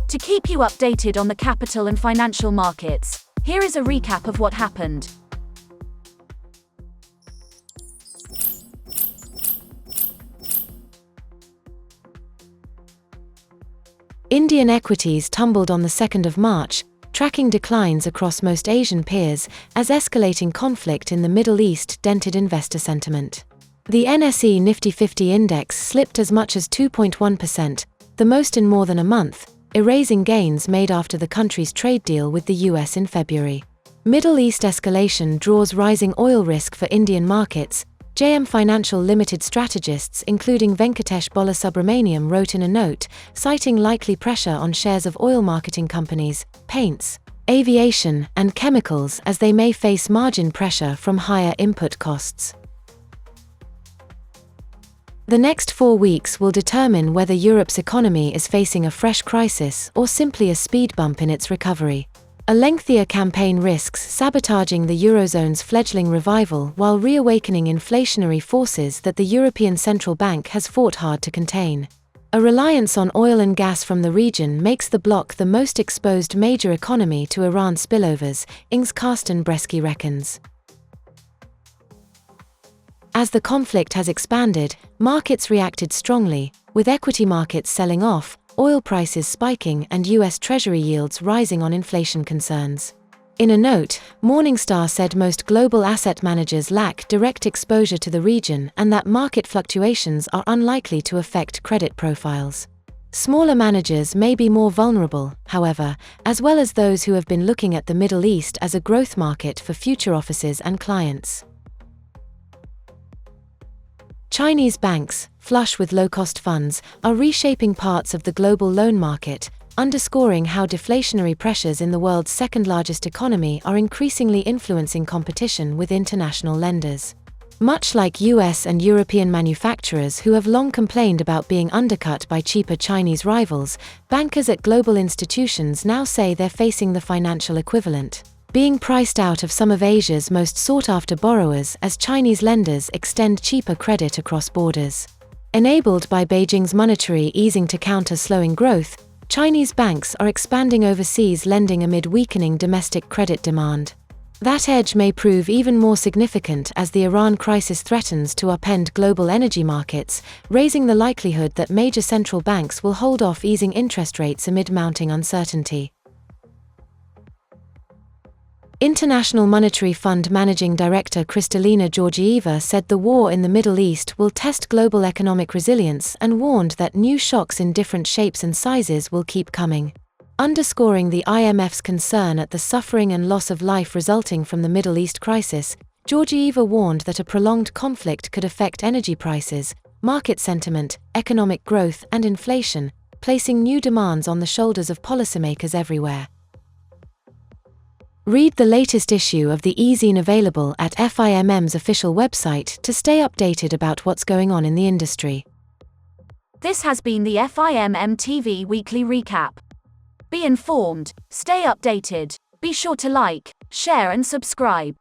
To keep you updated on the capital and financial markets, here is a recap of what happened. Indian equities tumbled on the 2nd of March, tracking declines across most Asian peers as escalating conflict in the Middle East dented investor sentiment. The NSE Nifty 50 index slipped as much as 2.1%, the most in more than a month, erasing gains made after the country's trade deal with the US in February. Middle East escalation draws rising oil risk for Indian markets. JM Financial Limited strategists including Venkatesh Balasubramaniam wrote in a note, citing likely pressure on shares of oil marketing companies, paints, aviation, and chemicals as they may face margin pressure from higher input costs. The next 4 weeks will determine whether Europe's economy is facing a fresh crisis or simply a speed bump in its recovery. A lengthier campaign risks sabotaging the Eurozone's fledgling revival while reawakening inflationary forces that the European Central Bank has fought hard to contain. A reliance on oil and gas from the region makes the bloc the most exposed major economy to Iran spillovers, Ings Carsten Bresky reckons. As the conflict has expanded, markets reacted strongly, with equity markets selling off, oil prices spiking and US Treasury yields rising on inflation concerns. In a note, Morningstar said most global asset managers lack direct exposure to the region and that market fluctuations are unlikely to affect credit profiles. Smaller managers may be more vulnerable, however, as well as those who have been looking at the Middle East as a growth market for future offices and clients. Chinese banks, flush with low-cost funds, are reshaping parts of the global loan market, underscoring how deflationary pressures in the world's second-largest economy are increasingly influencing competition with international lenders. Much like US and European manufacturers who have long complained about being undercut by cheaper Chinese rivals, bankers at global institutions now say they're facing the financial equivalent, being priced out of some of Asia's most sought-after borrowers as Chinese lenders extend cheaper credit across borders. Enabled by Beijing's monetary easing to counter slowing growth, Chinese banks are expanding overseas lending amid weakening domestic credit demand. That edge may prove even more significant as the Iran crisis threatens to upend global energy markets, raising the likelihood that major central banks will hold off easing interest rates amid mounting uncertainty. International Monetary Fund Managing Director Kristalina Georgieva said the war in the Middle East will test global economic resilience and warned that new shocks in different shapes and sizes will keep coming. Underscoring the IMF's concern at the suffering and loss of life resulting from the Middle East crisis, Georgieva warned that a prolonged conflict could affect energy prices, market sentiment, economic growth, and inflation, placing new demands on the shoulders of policymakers everywhere. Read the latest issue of the e-Zine available at FIMM's official website to stay updated about what's going on in the industry. This has been the FIMM TV Weekly Recap. Be informed, stay updated, be sure to like, share and subscribe.